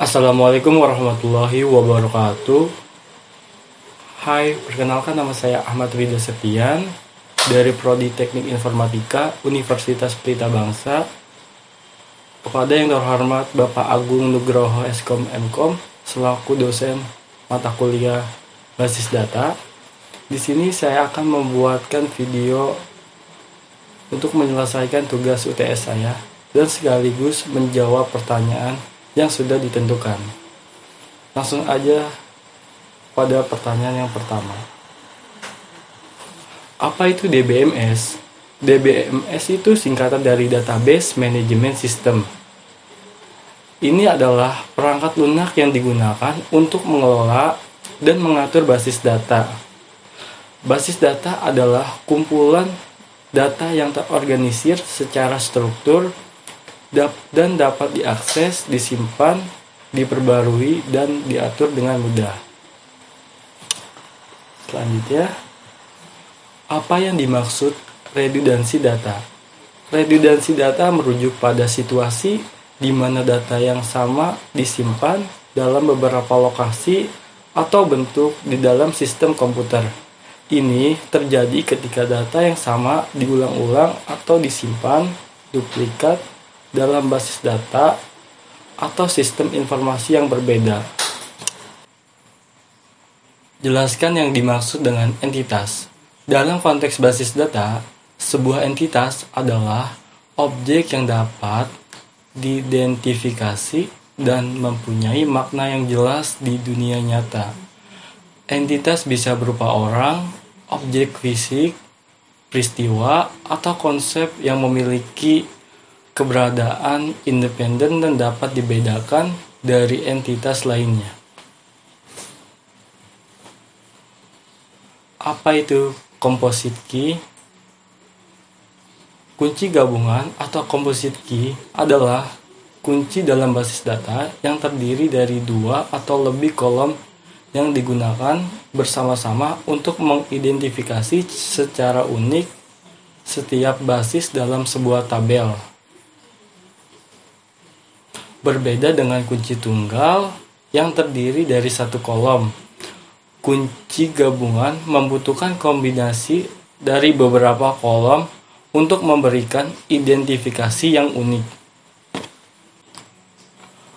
Assalamualaikum warahmatullahi wabarakatuh. Hai, perkenalkan nama saya Ahmad Ridho Septian dari Prodi Teknik Informatika Universitas Pelita Bangsa. Kepada yang terhormat Bapak Agung Nugroho Eskom Mkom selaku dosen mata kuliah Basis Data. Di sini saya akan membuatkan video untuk menyelesaikan tugas UTS saya dan sekaligus menjawab pertanyaan yang sudah ditentukan. Langsung aja pada pertanyaan yang pertama. Apa itu DBMS? DBMS itu singkatan dari Database Management System. Ini adalah perangkat lunak yang digunakan untuk mengelola dan mengatur basis data. Basis data adalah kumpulan data yang terorganisir secara struktur dan dapat diakses, disimpan, diperbarui, dan diatur dengan mudah. Selanjutnya, apa yang dimaksud redundansi data? Redundansi data merujuk pada situasi di mana data yang sama disimpan dalam beberapa lokasi atau bentuk di dalam sistem komputer. Ini terjadi ketika data yang sama diulang-ulang atau disimpan duplikat dalam basis data atau sistem informasi yang berbeda. Jelaskan yang dimaksud dengan entitas. Dalam konteks basis data, sebuah entitas adalah objek yang dapat diidentifikasi dan mempunyai makna yang jelas di dunia nyata. Entitas bisa berupa orang, objek fisik, peristiwa, atau konsep yang memiliki keberadaan independen dan dapat dibedakan dari entitas lainnya. Apa itu composite key? Kunci gabungan atau composite key adalah kunci dalam basis data yang terdiri dari dua atau lebih kolom yang digunakan bersama-sama untuk mengidentifikasi secara unik setiap basis dalam sebuah tabel. Berbeda dengan kunci tunggal yang terdiri dari satu kolom. Kunci gabungan membutuhkan kombinasi dari beberapa kolom untuk memberikan identifikasi yang unik.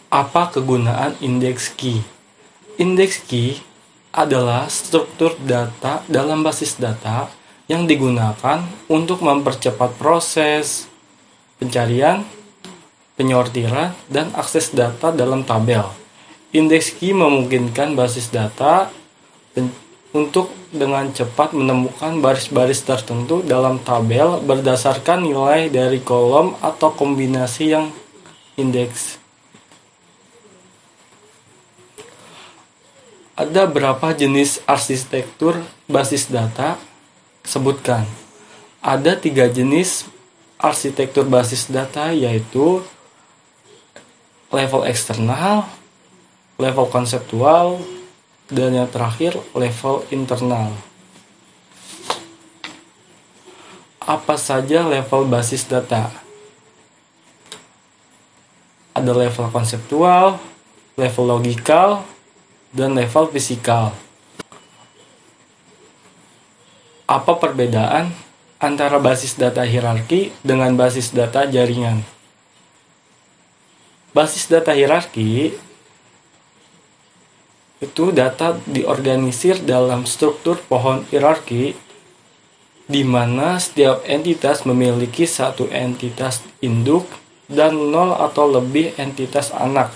Apa kegunaan index key? Index key adalah struktur data dalam basis data yang digunakan untuk mempercepat proses pencarian, penyortiran, dan akses data dalam tabel. Index key memungkinkan basis data untuk dengan cepat menemukan baris-baris tertentu dalam tabel berdasarkan nilai dari kolom atau kombinasi yang indeks. Ada berapa jenis arsitektur basis data? Sebutkan. Ada 3 jenis arsitektur basis data, yaitu level eksternal, level konseptual, dan yang terakhir level internal. Apa saja level basis data? Ada level konseptual, level logikal, dan level fisikal. Apa perbedaan antara basis data hierarki dengan basis data jaringan? Basis data hierarki itu data diorganisir dalam struktur pohon hierarki di mana setiap entitas memiliki satu entitas induk dan 0 atau lebih entitas anak.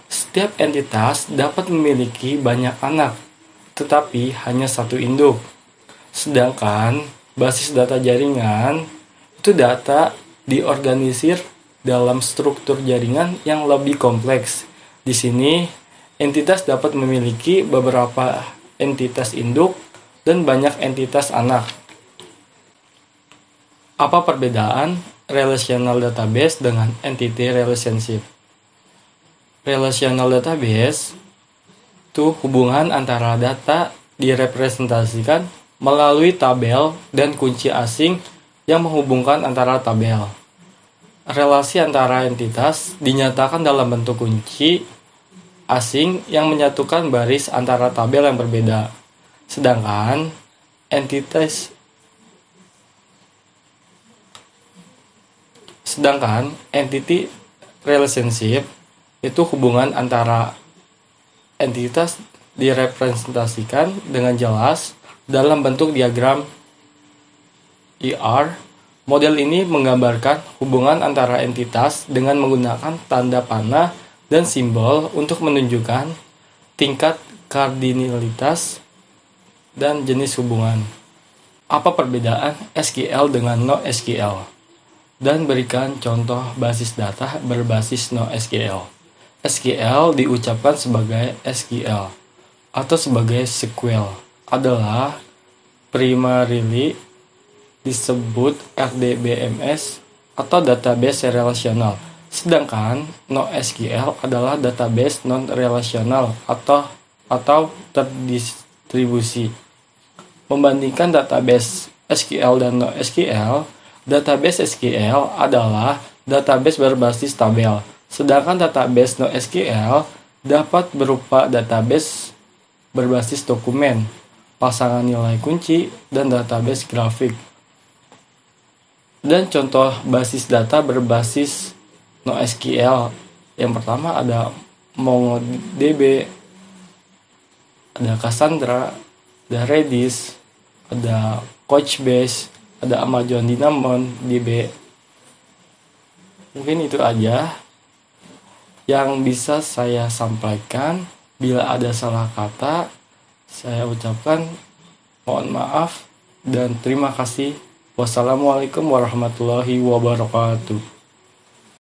Setiap entitas dapat memiliki banyak anak, tetapi hanya satu induk. Sedangkan basis data jaringan itu data diorganisir dalam struktur jaringan yang lebih kompleks. Di sini entitas dapat memiliki beberapa entitas induk dan banyak entitas anak. Apa perbedaan relational database dengan entity relationship? Relational database itu hubungan antara data direpresentasikan melalui tabel dan kunci asing yang menghubungkan antara tabel. Relasi antara entitas dinyatakan dalam bentuk kunci asing yang menyatukan baris antara tabel yang berbeda. Sedangkan entity relationship itu hubungan antara entitas direpresentasikan dengan jelas dalam bentuk diagram ER. Model ini menggambarkan hubungan antara entitas dengan menggunakan tanda panah dan simbol untuk menunjukkan tingkat kardinalitas dan jenis hubungan. Apa perbedaan SQL dengan NoSQL? Dan berikan contoh basis data berbasis NoSQL. SQL diucapkan sebagai SQL atau sebagai SQL adalah primarily disebut RDBMS atau database relasional. Sedangkan NoSQL adalah database non-relasional atau terdistribusi. Membandingkan database SQL dan NoSQL, database SQL adalah database berbasis tabel. Sedangkan database NoSQL dapat berupa database berbasis dokumen, pasangan nilai kunci, dan database grafik. Dan contoh basis data berbasis NoSQL yang pertama ada MongoDB, ada Cassandra, ada Redis, ada Couchbase, ada Amazon DynamoDB. Mungkin itu aja yang bisa saya sampaikan. Bila ada salah kata, saya ucapkan mohon maaf dan terima kasih. Wassalamualaikum warahmatullahi wabarakatuh.